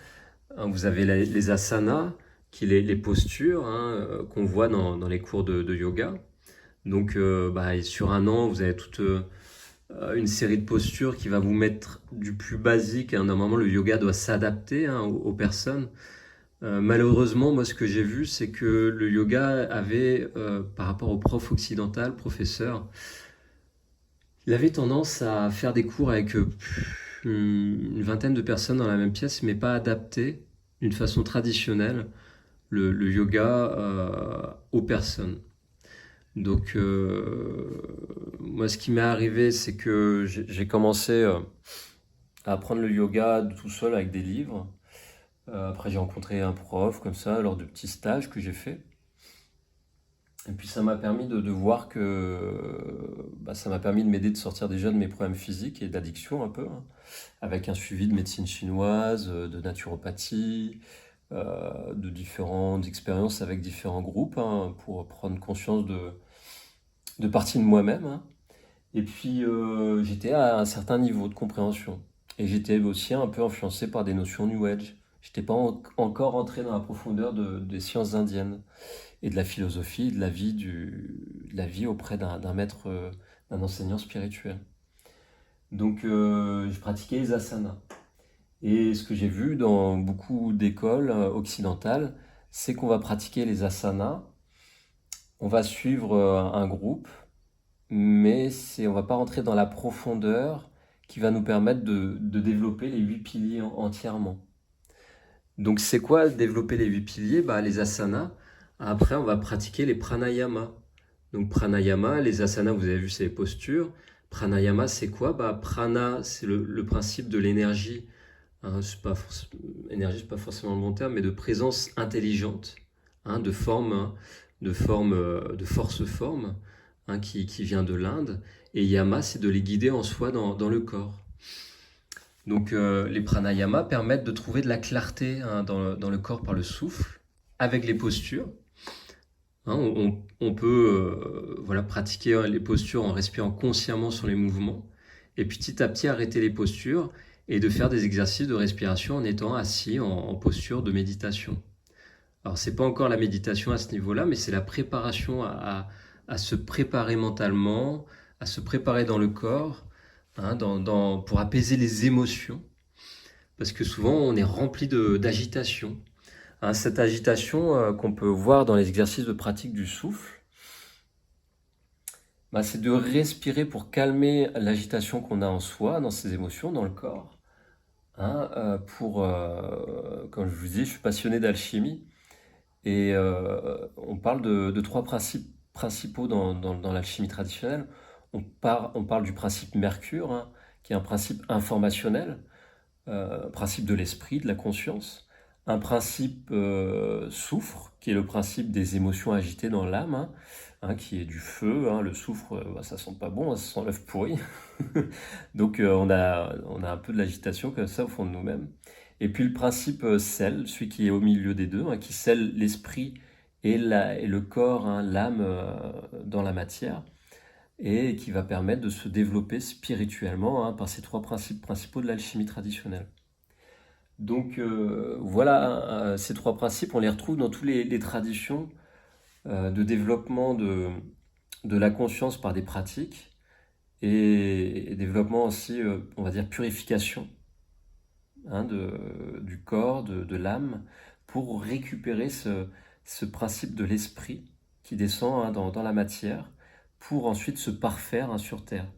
vous avez les asanas, qui les postures, hein, qu'on voit dans les cours de yoga. Donc sur un an, vous avez toute une série de postures qui va vous mettre du plus basique, hein. Normalement, le yoga doit s'adapter, hein, aux personnes. Malheureusement, moi, ce que j'ai vu, c'est que le yoga avait, par rapport au professeur, il avait tendance à faire des cours avec une vingtaine de personnes dans la même pièce, mais pas adapter d'une façon traditionnelle le yoga aux personnes. Donc, moi, ce qui m'est arrivé, c'est que j'ai commencé à apprendre le yoga tout seul avec des livres. Après, j'ai rencontré un prof comme ça lors de petits stages que j'ai fait. Et puis, ça m'a permis de voir ça m'a permis de m'aider de sortir déjà de mes problèmes physiques et d'addiction un peu, hein, avec un suivi de médecine chinoise, de naturopathie, de différentes expériences avec différents groupes, hein, pour prendre conscience de partie de moi-même, hein. Et puis j'étais à un certain niveau de compréhension. Et j'étais aussi un peu influencé par des notions New Age. J'étais pas encore entré dans la profondeur des sciences indiennes et de la philosophie, de la vie auprès d'un maître, d'un enseignant spirituel. Donc je pratiquais les asanas. Et ce que j'ai vu dans beaucoup d'écoles occidentales, c'est qu'on va pratiquer les asanas, on va suivre un groupe, mais on va pas rentrer dans la profondeur qui va nous permettre de développer les 8 piliers entièrement. Donc c'est quoi développer les 8 piliers? Les asanas. Après, on va pratiquer les pranayama. Donc pranayama, les asanas, vous avez vu, c'est les postures. Pranayama, c'est quoi? Prana, c'est le principe de l'énergie. Hein, énergie, c'est pas forcément le bon terme, mais de présence intelligente, hein, de force-forme, hein, qui vient de l'Inde. Et yama, c'est de les guider en soi dans le corps. Donc les pranayamas permettent de trouver de la clarté, hein, dans le corps par le souffle, avec les postures. Hein, on peut pratiquer les postures en respirant consciemment sur les mouvements, et puis petit à petit arrêter les postures et de faire des exercices de respiration en étant assis en posture de méditation. Alors c'est pas encore la méditation à ce niveau-là, mais c'est la préparation à se préparer mentalement, à se préparer dans le corps, hein, pour apaiser les émotions, parce que souvent on est rempli d'agitation. Hein, cette agitation qu'on peut voir dans les exercices de pratique du souffle, c'est de respirer pour calmer l'agitation qu'on a en soi, dans ses émotions, dans le corps. Hein, comme je vous dis, je suis passionné d'alchimie, et on parle de 3 principes principaux dans l'alchimie traditionnelle. On parle du principe Mercure, hein, qui est un principe informationnel, principe de l'esprit, de la conscience. Un principe soufre, qui est le principe des émotions agitées dans l'âme, hein, qui est du feu, hein. Le soufre, ça sent pas bon, hein, ça sent l'œuf pourri. Donc on a un peu de l'agitation comme ça au fond de nous-mêmes. Et puis le principe sel, celui qui est au milieu des deux, hein, qui scelle l'esprit et le corps, hein, l'âme, dans la matière, et qui va permettre de se développer spirituellement, hein, par ces 3 principes principaux de l'alchimie traditionnelle. Donc voilà, ces 3 principes, on les retrouve dans toutes les traditions de développement de la conscience par des pratiques, et développement aussi, on va dire, purification, hein, du corps, de l'âme, pour récupérer ce principe de l'esprit qui descend, hein, dans la matière, pour ensuite se parfaire, hein, sur terre.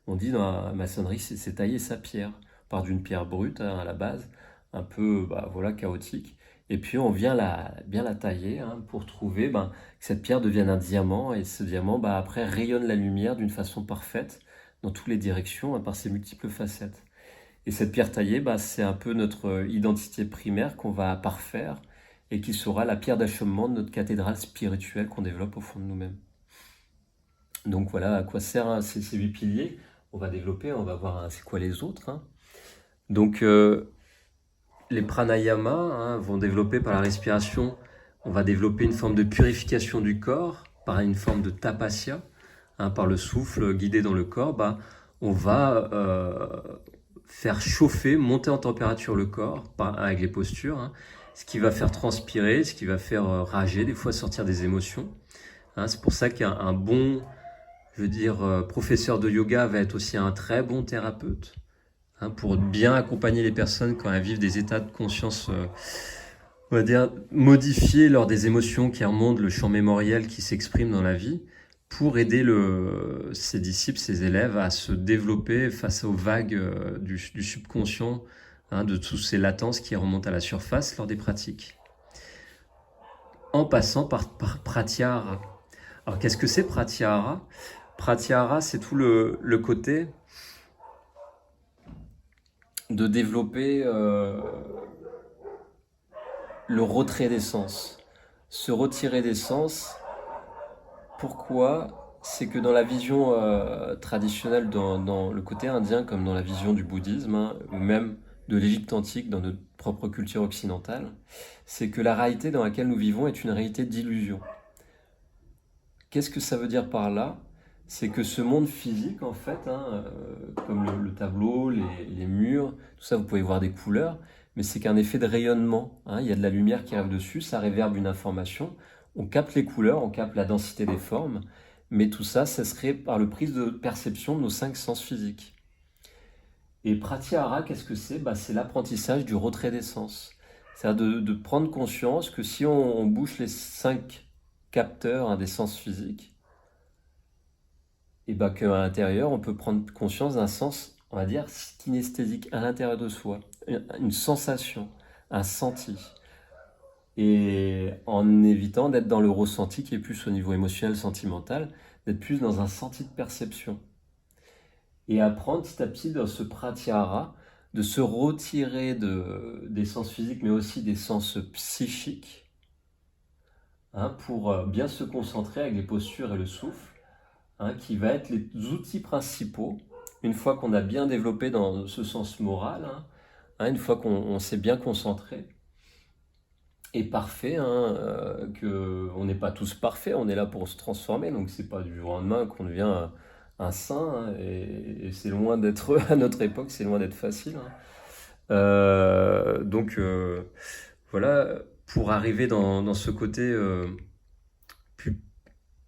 On dit dans la maçonnerie, c'est tailler sa pierre. On part d'une pierre brute, hein, à la base, un peu chaotique, Et puis on vient bien la tailler pour trouver que cette pierre devienne un diamant et ce diamant après rayonne la lumière d'une façon parfaite dans toutes les directions par ses multiples facettes. Et cette pierre taillée, c'est un peu notre identité primaire qu'on va parfaire et qui sera la pierre d'achoppement de notre cathédrale spirituelle qu'on développe au fond de nous-mêmes. Donc voilà à quoi servent ces 8 piliers. On va développer, on va voir c'est quoi les autres. Donc les pranayamas vont développer par la respiration, on va développer une forme de purification du corps par une forme de tapasya, par le souffle guidé dans le corps. On va faire chauffer, monter en température le corps avec les postures, ce qui va faire transpirer, ce qui va faire rager, des fois sortir des émotions. C'est pour ça qu'un bon, professeur de yoga va être aussi un très bon thérapeute, pour bien accompagner les personnes quand elles vivent des états de conscience, on va dire, modifiés lors des émotions qui remontent, le champ mémoriel qui s'exprime dans la vie, pour aider ses disciples, ses élèves à se développer face aux vagues du subconscient, de toutes ces latences qui remontent à la surface lors des pratiques. En passant par pratyahara. Alors qu'est-ce que c'est pratyahara ? Pratyahara, c'est tout le côté de développer le retrait des sens. Se retirer des sens, pourquoi ? C'est que dans la vision traditionnelle, dans le côté indien, comme dans la vision du bouddhisme, ou même de l'Égypte antique, dans notre propre culture occidentale, c'est que la réalité dans laquelle nous vivons est une réalité d'illusion. Qu'est-ce que ça veut dire par là ? C'est que ce monde physique, en fait, comme le tableau, les murs, tout ça, vous pouvez voir des couleurs, mais c'est qu'un effet de rayonnement. Il y a de la lumière qui arrive dessus, ça réverbe une information, on capte les couleurs, on capte la densité des formes, mais tout ça, ça serait par le prise de perception de nos 5 sens physiques. Et pratyahara, qu'est-ce que c'est ? C'est l'apprentissage du retrait des sens. C'est-à-dire de prendre conscience que si on bouche les 5 capteurs des sens physiques, et qu'à l'intérieur, on peut prendre conscience d'un sens, on va dire, kinesthésique à l'intérieur de soi, une sensation, un senti. Et en évitant d'être dans le ressenti qui est plus au niveau émotionnel, sentimental, d'être plus dans un senti de perception. Et apprendre petit à petit dans ce pratyahara de se retirer des sens physiques, mais aussi des sens psychiques, pour bien se concentrer avec les postures et le souffle, qui va être les outils principaux, une fois qu'on a bien développé dans ce sens moral, une fois qu'on s'est bien concentré, et parfait, qu'on n'est pas tous parfaits, on est là pour se transformer, donc c'est pas du jour au lendemain qu'on devient un saint, et c'est loin d'être, à notre époque, c'est loin d'être facile. Donc voilà, pour arriver dans ce côté plus,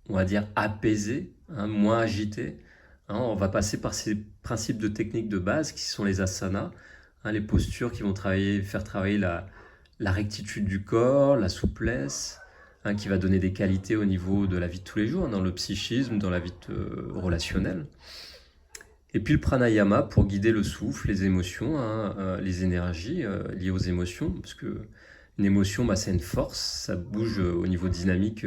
on va dire, apaisé, moins agité, on va passer par ces principes de techniques de base qui sont les asanas, les postures qui vont faire travailler la rectitude du corps, la souplesse, qui va donner des qualités au niveau de la vie de tous les jours, dans le psychisme, dans la vie relationnelle. Et puis le pranayama pour guider le souffle, les émotions, les énergies liées aux émotions, parce que une émotion, c'est une force, ça bouge au niveau dynamique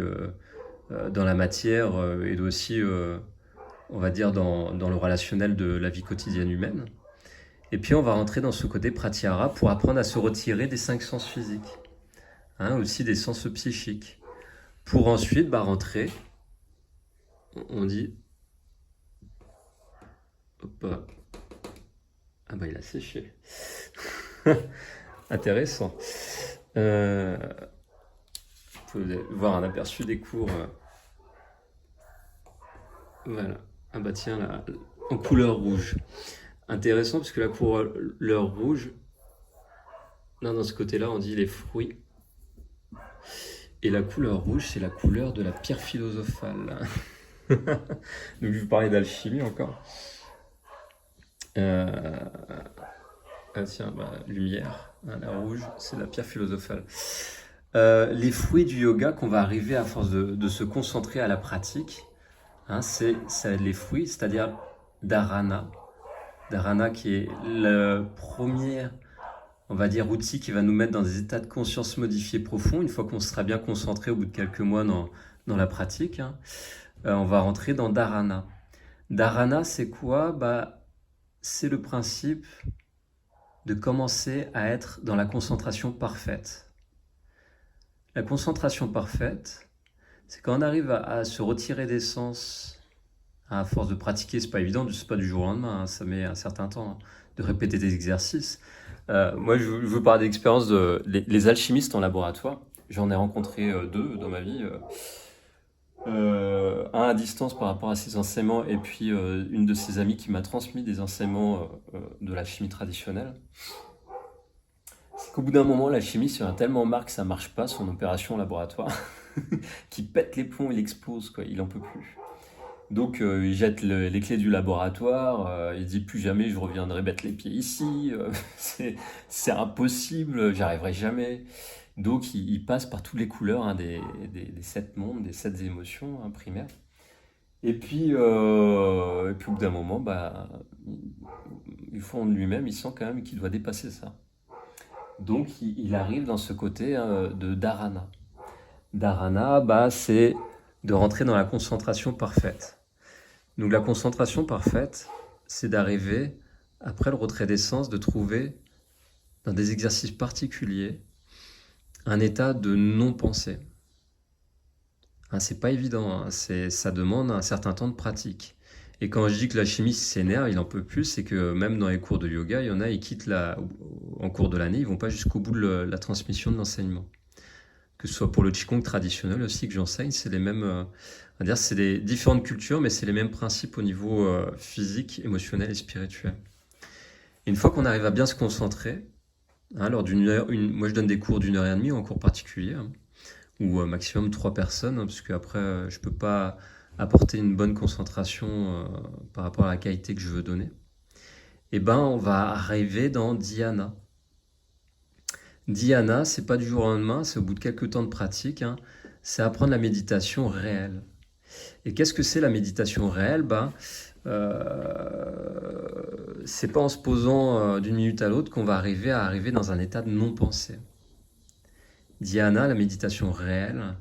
dans la matière et aussi, on va dire, dans le relationnel de la vie quotidienne humaine. Et puis on va rentrer dans ce côté pratyahara pour apprendre à se retirer des 5 sens physiques, aussi des sens psychiques, pour ensuite rentrer, on dit, hop, il a séché, intéressant. Vous pouvez voir un aperçu des cours, voilà, tiens, là, en couleur rouge. Intéressant parce que la couleur rouge, dans ce côté-là, on dit les fruits. Et la couleur rouge, c'est la couleur de la pierre philosophale. Donc je vais vous parler d'alchimie encore. Lumière, la rouge, c'est la pierre philosophale. Les fruits du yoga qu'on va arriver à force de se concentrer à la pratique, c'est les fruits, c'est-à-dire dharana. Dharana qui est la première, on va dire, outil qui va nous mettre dans des états de conscience modifiés profonds. Une fois qu'on sera bien concentré au bout de quelques mois dans la pratique, hein, on va rentrer dans Dharana. Dharana, c'est quoi? C'est le principe de commencer à être dans la concentration parfaite. La concentration parfaite, c'est quand on arrive à se retirer des sens. À force de pratiquer, c'est pas évident, c'est pas du jour au lendemain, hein, ça met un certain temps de répéter des exercices. Moi, je veux parler d'expérience les alchimistes en laboratoire. J'en ai rencontré deux dans ma vie. Un à distance par rapport à ses enseignements, et puis une de ses amies qui m'a transmis des enseignements de la chimie traditionnelle. C'est qu'au bout d'un moment, l'alchimiste il en a tellement marre que ça marche pas, son opération en laboratoire, qu'il pète les plombs, il explose, quoi, il en peut plus. Donc il jette les clés du laboratoire, il dit plus jamais je reviendrai mettre les pieds ici, c'est impossible, j'arriverai jamais. Donc il passe par toutes les couleurs, hein, des 7 mondes, des 7 émotions, hein, primaires. Et puis au bout d'un moment, il fonde lui-même, il sent quand même qu'il doit dépasser ça. Donc il arrive dans ce côté de Dharana. Dharana, c'est de rentrer dans la concentration parfaite. Donc la concentration parfaite, c'est d'arriver, après le retrait des sens, de trouver dans des exercices particuliers un état de non-pensée. Hein, c'est pas évident, hein, ça demande un certain temps de pratique. Et quand je dis que l'alchimiste s'énerve, il en peut plus, c'est que même dans les cours de yoga, il y en a, ils quittent en cours de l'année, ils vont pas jusqu'au bout de la transmission de l'enseignement. Que ce soit pour le Qigong traditionnel aussi que j'enseigne, c'est les mêmes, c'est des différentes cultures, mais c'est les mêmes principes au niveau physique, émotionnel et spirituel. Et une fois qu'on arrive à bien se concentrer, hein, lors d'une heure, moi je donne des cours d'1 heure et demie en cours particulier, hein, ou maximum 3 personnes, hein, parce qu'après je peux pas apporter une bonne concentration par rapport à la qualité que je veux donner. Et on va arriver dans Dhyana. Dhyana, c'est pas du jour au lendemain, c'est au bout de quelques temps de pratique, hein, c'est apprendre la méditation réelle. Et qu'est-ce que c'est la méditation réelle? C'est pas en se posant d'une minute à l'autre qu'on va arriver dans un état de non-pensée. Dhyana, la méditation réelle,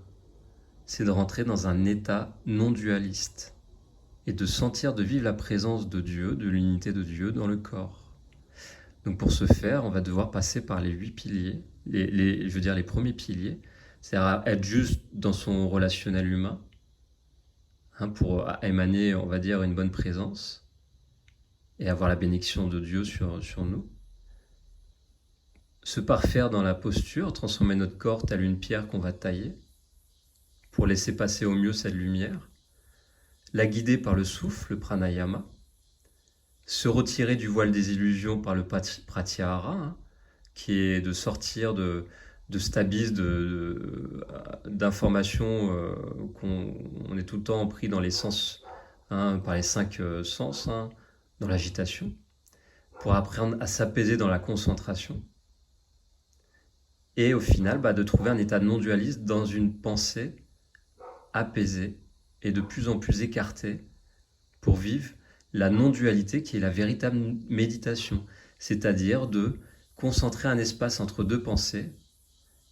c'est de rentrer dans un état non dualiste et de sentir, de vivre la présence de Dieu, de l'unité de Dieu dans le corps. Donc pour ce faire, on va devoir passer par les 8 piliers, les premiers piliers, c'est-à-dire être juste dans son relationnel humain, hein, pour émaner, on va dire, une bonne présence et avoir la bénédiction de Dieu sur nous. Se parfaire dans la posture, transformer notre corps tel une pierre qu'on va tailler pour laisser passer au mieux cette lumière, la guider par le souffle, le pranayama, se retirer du voile des illusions par le pratyahara, hein, qui est de sortir de cet abysse d'informations qu'on est tout le temps pris dans les sens, hein, par les 5 sens, hein, dans l'agitation, pour apprendre à s'apaiser dans la concentration. Et au final, de trouver un état non-dualiste dans une pensée apaisée et de plus en plus écartée pour vivre la non-dualité qui est la véritable méditation, c'est-à-dire de concentrer un espace entre deux pensées.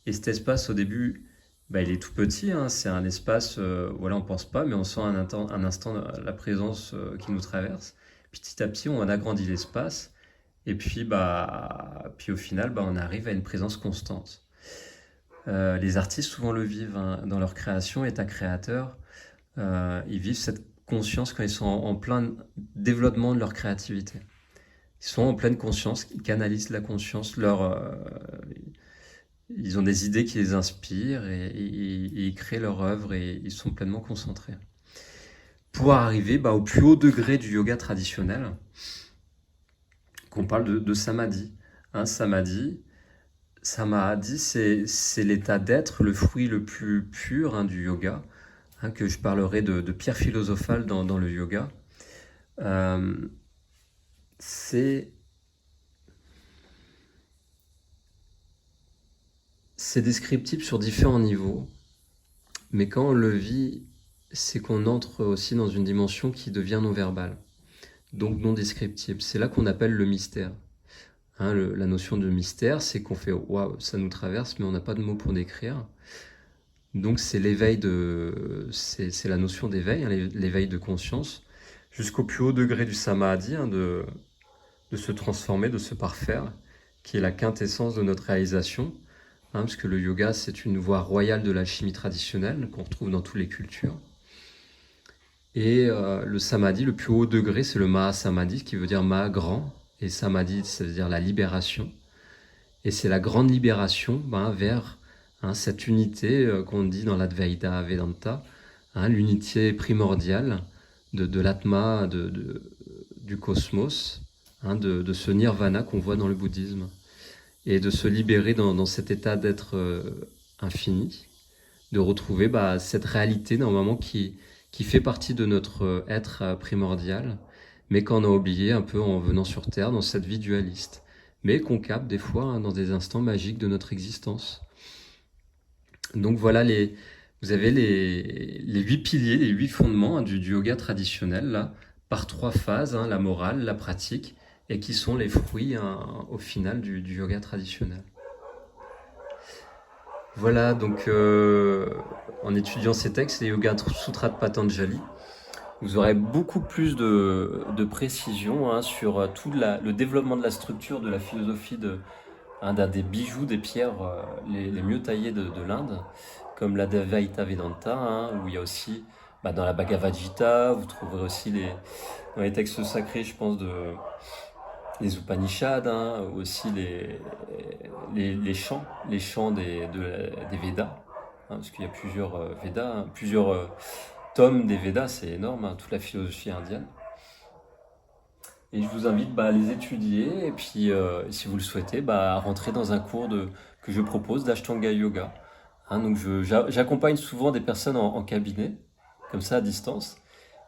Et cet espace, au début, il est tout petit, hein, c'est un espace, on ne pense pas, mais on sent un instant la présence qui nous traverse. Petit à petit, on agrandit l'espace, et puis, puis au final, on arrive à une présence constante. Les artistes souvent le vivent, hein, dans leur création, état créateur, ils vivent cette conscience quand ils sont en plein développement de leur créativité. Ils sont en pleine conscience, ils canalisent la conscience, ils ont des idées qui les inspirent et ils créent leur œuvre et ils sont pleinement concentrés. Pour arriver au plus haut degré du yoga traditionnel, qu'on parle de samadhi. Hein, samadhi, c'est l'état d'être, le fruit le plus pur, hein, du yoga, hein, que je parlerai de pierre philosophale dans le yoga. C'est descriptible sur différents niveaux, mais quand on le vit, c'est qu'on entre aussi dans une dimension qui devient non-verbale, donc non descriptible. C'est là qu'on appelle le mystère. Hein, la notion de mystère, c'est qu'on fait waouh, ça nous traverse, mais on n'a pas de mots pour décrire. Donc c'est c'est la notion d'éveil, hein, l'éveil de conscience, jusqu'au plus haut degré du samadhi, hein, de se transformer, de se parfaire, qui est la quintessence de notre réalisation, hein, parce que le yoga c'est une voie royale de l'alchimie traditionnelle qu'on retrouve dans toutes les cultures. Et le samadhi, le plus haut degré, c'est le mahasamadhi, qui veut dire maha grand, et samadhi, ça veut dire la libération. Et c'est la grande libération vers cette unité qu'on dit dans l'Advaita Vedanta, hein, l'unité primordiale de l'atma, du cosmos, hein, de ce nirvana qu'on voit dans le bouddhisme. Et de se libérer dans cet état d'être infini, de retrouver cette réalité normalement qui fait partie de notre être primordial, mais qu'on a oublié un peu en venant sur Terre dans cette vie dualiste, mais qu'on capte des fois hein, dans des instants magiques de notre existence. Donc voilà, vous avez les 8 piliers, les 8 fondements hein, du yoga traditionnel, là, par 3 phases, hein, la morale, la pratique, et qui sont les fruits hein, au final du yoga traditionnel. Voilà, donc en étudiant ces textes, les Yoga Sutras de Patanjali, vous aurez beaucoup plus de précision hein, sur tout le développement de la structure de la philosophie d'un des bijoux, des pierres les mieux taillées de l'Inde, comme la Dvaita Vedanta, hein, où il y a aussi, dans la Bhagavad Gita, vous trouverez aussi dans les textes sacrés, je pense, les Upanishads, hein, aussi les chants des Védas, hein, parce qu'il y a plusieurs Védas, hein, plusieurs tomes des Védas, c'est énorme, hein, toute la philosophie indienne. Et je vous invite à les étudier, et puis si vous le souhaitez, à rentrer dans un cours que je propose d'Ashtanga Yoga. Hein, donc j'accompagne souvent des personnes en cabinet, comme ça à distance.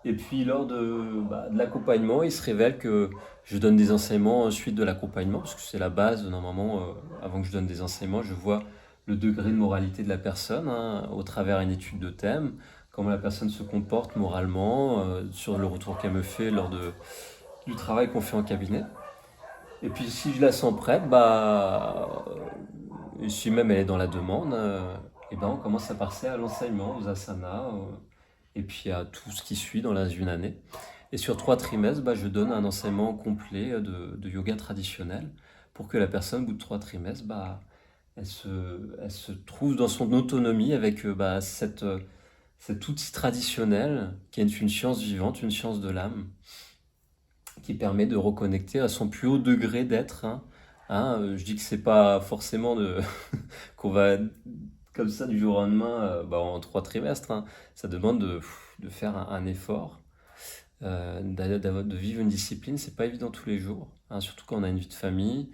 Et puis lors de l'accompagnement, il se révèle que je donne des enseignements suite de l'accompagnement, parce que c'est la base, normalement, avant que je donne des enseignements, je vois le degré de moralité de la personne, hein, au travers une étude de thème, comment la personne se comporte moralement, sur le retour qu'elle me fait lors du travail qu'on fait en cabinet. Et puis si je la sens prête, et si même elle est dans la demande, et on commence à passer à l'enseignement, aux asanas, et puis à tout ce qui suit dans une année. Et sur 3 trimestres, je donne un enseignement complet de yoga traditionnel pour que la personne, au bout de 3 trimestres, elle se trouve dans son autonomie avec cet outil traditionnel qui est une science vivante, une science de l'âme, qui permet de reconnecter à son plus haut degré d'être. Je dis que c'est pas forcément qu'on va comme ça du jour au lendemain en 3 trimestres. Hein. Ça demande de faire un effort, de vivre une discipline. C'est pas évident tous les jours, hein, surtout quand on a une vie de famille.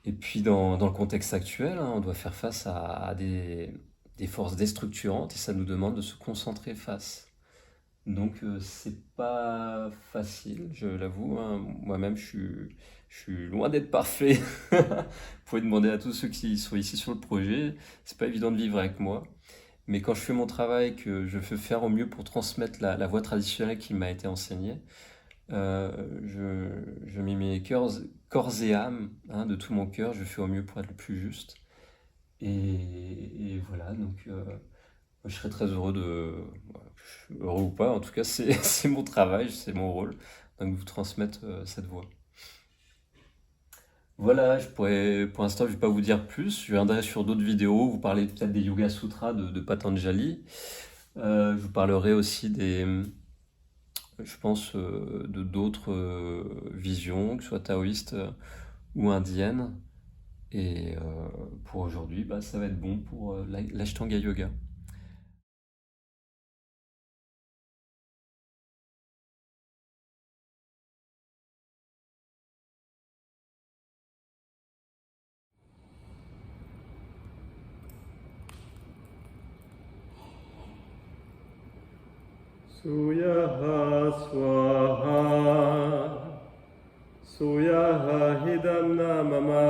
Et puis dans le contexte actuel, hein, on doit faire face à des forces déstructurantes et ça nous demande de se concentrer face. Donc c'est pas facile, je l'avoue, hein. Moi-même je suis loin d'être parfait. Vous pouvez demander à tous ceux qui sont ici sur le projet, c'est pas évident de vivre avec moi. Mais quand je fais mon travail, que je veux faire au mieux pour transmettre la voie traditionnelle qui m'a été enseignée, je m'y mets corps et âme, hein, de tout mon cœur, je fais au mieux pour être le plus juste. Et voilà, donc je serais très heureux heureux ou pas, en tout cas c'est mon travail, c'est mon rôle, donc vous transmettre cette voie. Voilà, pour l'instant je ne vais pas vous dire plus, je viendrai sur d'autres vidéos, vous parler peut-être des Yoga Sutras de Patanjali, je vous parlerai aussi je pense, de d'autres visions, que ce soit taoïstes ou indiennes, et pour aujourd'hui, ça va être bon pour l'Ashtanga Yoga. Suyaha swaha, suyaha hidam namama,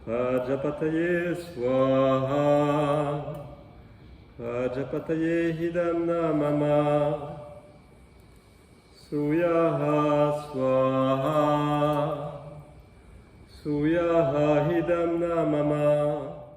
Prajapataye swaha, Prajapataye hidam namama, Suyaha swaha, Suyaha hidamna mama